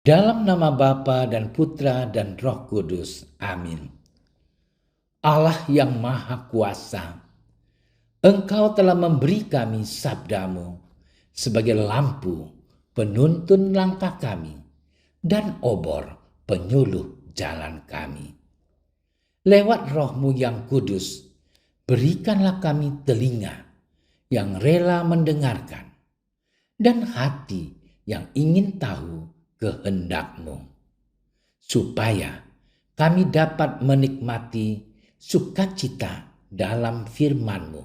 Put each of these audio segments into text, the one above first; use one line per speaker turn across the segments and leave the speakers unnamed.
Dalam nama Bapa dan Putra dan Roh Kudus. Amin. Allah yang Maha Kuasa, Engkau telah memberi kami sabdamu sebagai lampu penuntun langkah kami dan obor penyuluh jalan kami. Lewat Roh-Mu yang kudus, berikanlah kami telinga yang rela mendengarkan dan hati yang ingin tahu kehendak-Mu, supaya kami dapat menikmati sukacita dalam firman-Mu.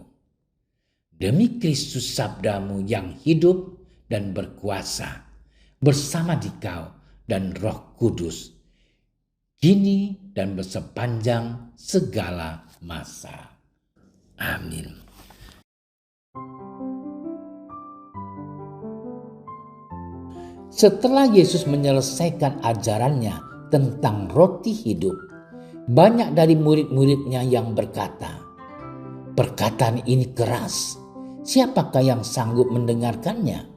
Demi Kristus sabda-Mu yang hidup dan berkuasa bersama Dikau dan Roh Kudus, kini dan bersepanjang segala masa. Amin. Setelah Yesus menyelesaikan ajarannya tentang roti hidup, banyak dari murid-muridnya yang berkata, "Perkataan ini keras, siapakah yang sanggup mendengarkannya?"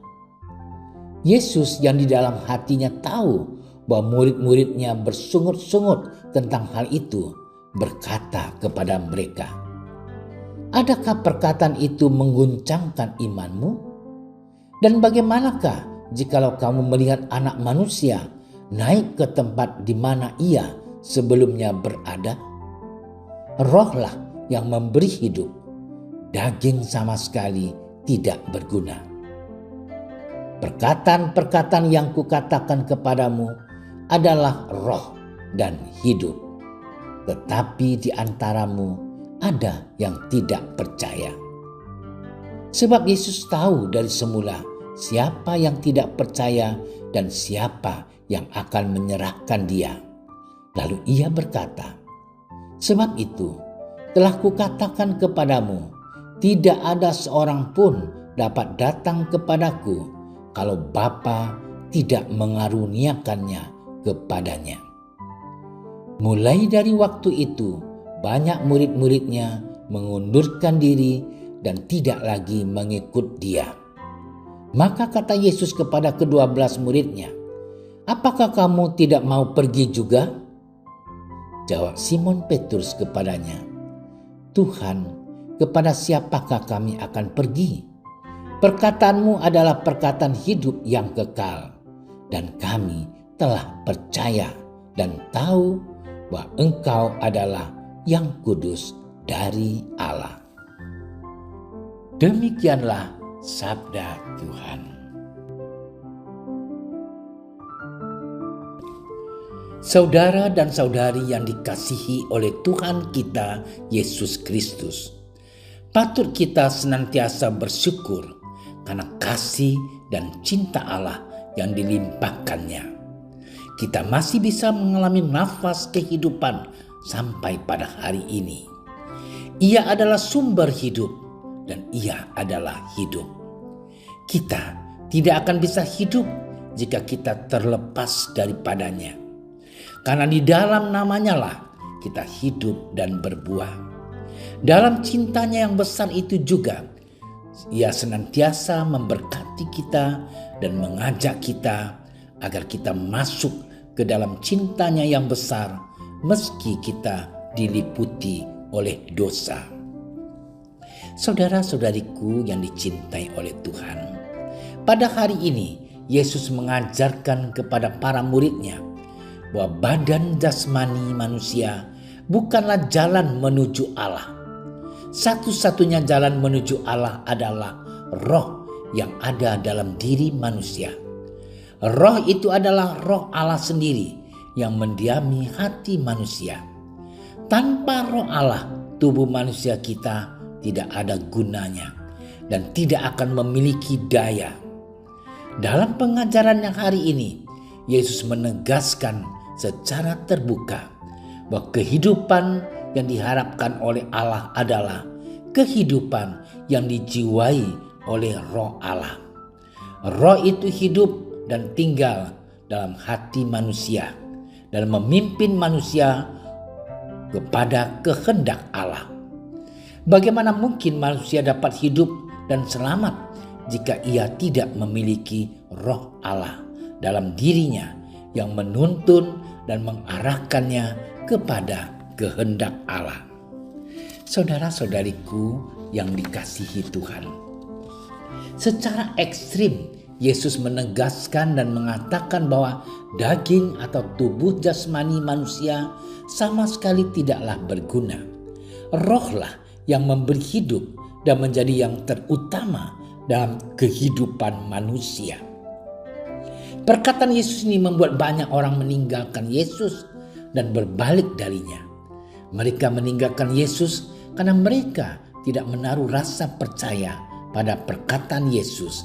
Yesus yang di dalam hatinya tahu bahwa murid-muridnya bersungut-sungut tentang hal itu, berkata kepada mereka, "Adakah perkataan itu mengguncangkan imanmu? Dan bagaimanakah jikalau kamu melihat Anak Manusia naik ke tempat di mana Ia sebelumnya berada? Rohlah yang memberi hidup, daging sama sekali tidak berguna. Perkataan-perkataan yang kukatakan kepadamu adalah roh dan hidup, tetapi di antaramu ada yang tidak percaya." Sebab Yesus tahu dari semula siapa yang tidak percaya dan siapa yang akan menyerahkan Dia. Lalu Ia berkata, "Sebab itu telah kukatakan kepadamu, tidak ada seorang pun dapat datang kepadaku kalau Bapa tidak mengaruniakannya kepadanya." Mulai dari waktu itu, banyak murid-muridnya mengundurkan diri dan tidak lagi mengikut Dia. Maka kata Yesus kepada ke-12 muridnya, "Apakah kamu tidak mau pergi juga?" Jawab Simon Petrus kepadanya, "Tuhan, kepada siapakah kami akan pergi? Perkataanmu adalah perkataan hidup yang kekal, dan kami telah percaya dan tahu bahwa Engkau adalah yang kudus dari Allah." Demikianlah sabda Tuhan. Saudara dan saudari yang dikasihi oleh Tuhan kita Yesus Kristus, patut kita senantiasa bersyukur karena kasih dan cinta Allah yang dilimpahkannya. Kita masih bisa mengalami nafas kehidupan sampai pada hari ini. Ia adalah sumber hidup dan Ia adalah hidup. Kita tidak akan bisa hidup jika kita terlepas daripadanya. Karena di dalam namanya lah kita hidup dan berbuah. Dalam cintanya yang besar itu juga, Ia senantiasa memberkati kita dan mengajak kita agar kita masuk ke dalam cintanya yang besar meski kita diliputi oleh dosa. Saudara-saudariku yang dicintai oleh Tuhan, pada hari ini Yesus mengajarkan kepada para muridnya bahwa badan jasmani manusia bukanlah jalan menuju Allah. Satu-satunya jalan menuju Allah adalah roh yang ada dalam diri manusia. Roh itu adalah roh Allah sendiri yang mendiami hati manusia. Tanpa roh Allah, tubuh manusia kita tidak ada gunanya dan tidak akan memiliki daya. Dalam pengajaran yang hari ini, Yesus menegaskan secara terbuka bahwa kehidupan yang diharapkan oleh Allah adalah kehidupan yang dijiwai oleh roh Allah. Roh itu hidup dan tinggal dalam hati manusia dan memimpin manusia kepada kehendak Allah. Bagaimana mungkin manusia dapat hidup dan selamat jika ia tidak memiliki roh Allah dalam dirinya yang menuntun dan mengarahkannya kepada kehendak Allah. Saudara-saudariku yang dikasihi Tuhan, secara ekstrim Yesus menegaskan dan mengatakan bahwa daging atau tubuh jasmani manusia sama sekali tidaklah berguna. Rohlah yang memberi hidup dan menjadi yang terutama dalam kehidupan manusia. Perkataan Yesus ini membuat banyak orang meninggalkan Yesus dan berbalik darinya. Mereka meninggalkan Yesus karena mereka tidak menaruh rasa percaya pada perkataan Yesus,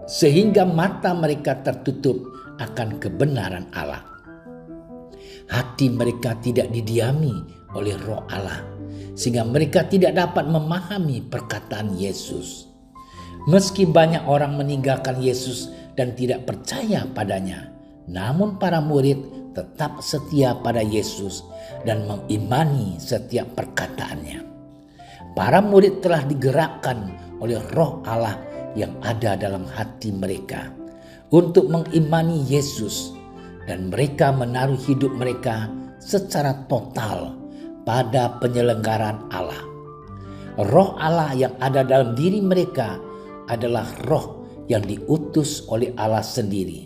sehingga mata mereka tertutup akan kebenaran Allah. Hati mereka tidak didiami oleh Roh Allah, sehingga mereka tidak dapat memahami perkataan Yesus. Meski banyak orang meninggalkan Yesus dan tidak percaya padanya, namun para murid tetap setia pada Yesus dan mengimani setiap perkataannya. Para murid telah digerakkan oleh Roh Allah yang ada dalam hati mereka untuk mengimani Yesus, dan mereka menaruh hidup mereka secara total pada penyelenggaraan Allah. Roh Allah yang ada dalam diri mereka adalah roh yang diutus oleh Allah sendiri,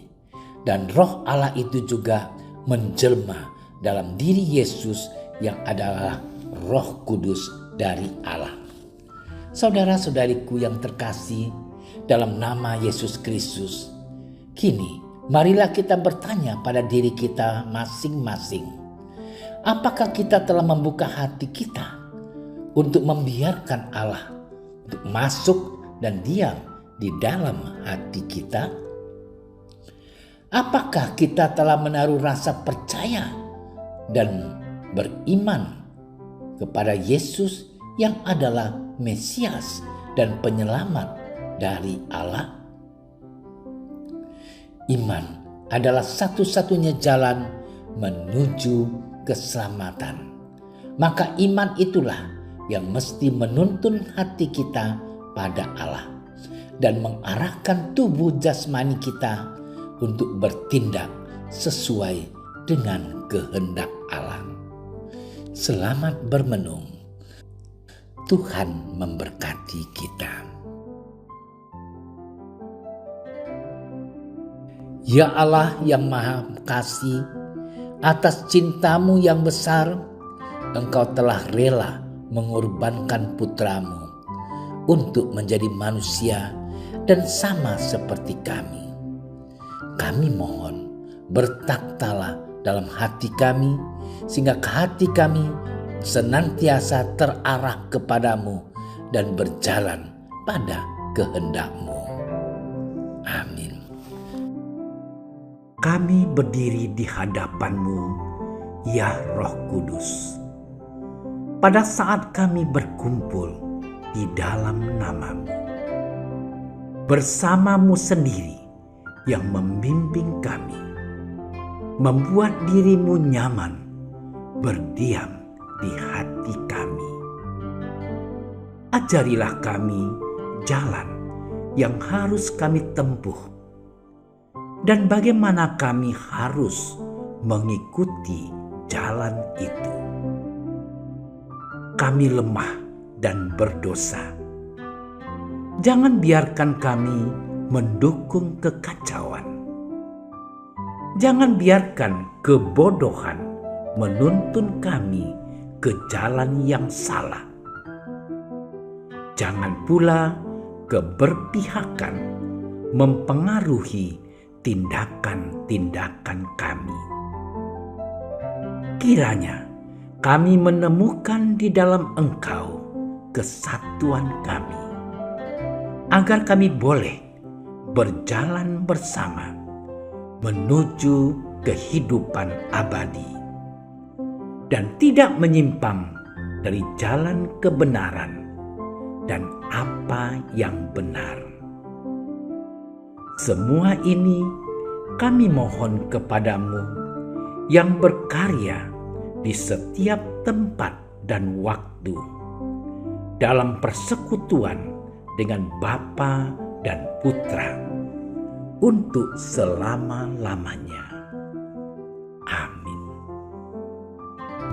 dan Roh Allah itu juga menjelma dalam diri Yesus yang adalah Roh Kudus dari Allah. Saudara-saudariku yang terkasih dalam nama Yesus Kristus, kini marilah kita bertanya pada diri kita masing-masing, apakah kita telah membuka hati kita untuk membiarkan Allah untuk masuk dan diam di dalam hati kita? Apakah kita telah menaruh rasa percaya dan beriman kepada Yesus yang adalah Mesias dan penyelamat dari Allah? Iman adalah satu-satunya jalan menuju keselamatan. Maka iman itulah yang mesti menuntun hati kita pada Allah dan mengarahkan tubuh jasmani kita untuk bertindak sesuai dengan kehendak Allah. Selamat bermenung. Tuhan memberkati kita. Ya Allah yang Maha Kasih, atas cintamu yang besar, Engkau telah rela mengorbankan putramu untuk menjadi manusia dan sama seperti kami. Kami mohon, bertakhtalah dalam hati kami, sehingga hati kami senantiasa terarah kepadamu dan berjalan pada kehendak-Mu. Amin. Kami berdiri di hadapan-Mu, ya Roh Kudus, pada saat kami berkumpul di dalam nama-Mu. Bersama-Mu sendiri yang membimbing kami, membuat diri-Mu nyaman berdiam di hati kami. Ajarilah kami jalan yang harus kami tempuh dan bagaimana kami harus mengikuti jalan itu. Kami lemah dan berdosa. Jangan biarkan kami mendukung kekacauan. Jangan biarkan kebodohan menuntun kami ke jalan yang salah. Jangan pula keberpihakan mempengaruhi tindakan-tindakan kami. Kiranya kami menemukan di dalam Engkau kesatuan kami, agar kami boleh berjalan bersama menuju kehidupan abadi dan tidak menyimpang dari jalan kebenaran dan apa yang benar. Semua ini kami mohon kepadamu yang berkarya di setiap tempat dan waktu dalam persekutuan dengan Bapa dan Putra untuk selama-lamanya. Amin.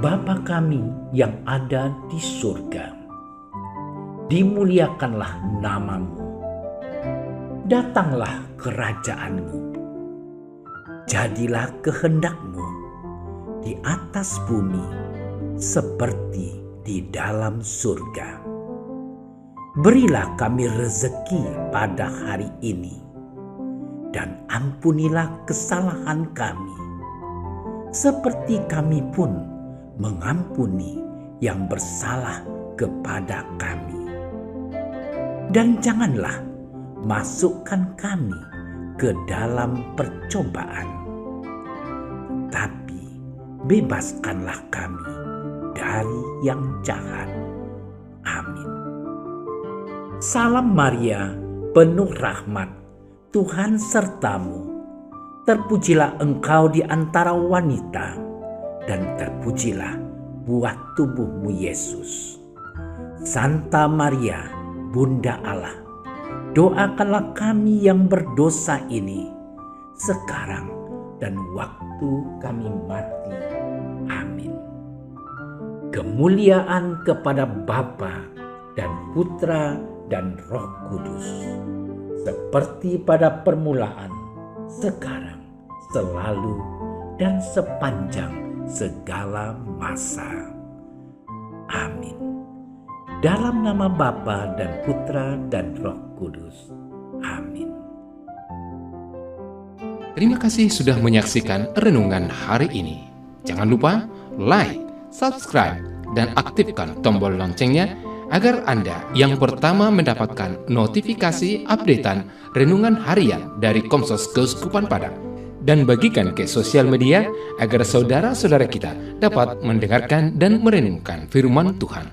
Bapa kami yang ada di surga, dimuliakanlah namamu. Datanglah kerajaan-Mu. Jadilah kehendak-Mu di atas bumi seperti di dalam surga. Berilah kami rezeki pada hari ini, dan ampunilah kesalahan kami, seperti kami pun mengampuni yang bersalah kepada kami. Dan janganlah masukkan kami ke dalam percobaan, tapi bebaskanlah kami dari yang jahat. Amin. Salam Maria, penuh rahmat, Tuhan sertamu. Terpujilah engkau di antara wanita, dan terpujilah buah tubuhmu Yesus. Santa Maria, Bunda Allah, doakanlah kami yang berdosa ini, sekarang dan waktu kami mati. Amin. Kemuliaan kepada Bapa dan Putra dan Roh Kudus, seperti pada permulaan, sekarang, selalu, dan sepanjang segala masa. Amin. Dalam nama Bapa dan Putra dan Roh Kudus. Amin.
Terima kasih sudah menyaksikan renungan hari ini. Jangan lupa like, subscribe, dan aktifkan tombol loncengnya agar Anda yang pertama mendapatkan notifikasi updatean renungan harian dari Komsos Keuskupan Padang. Dan bagikan ke sosial media agar saudara-saudara kita dapat mendengarkan dan merenungkan firman Tuhan.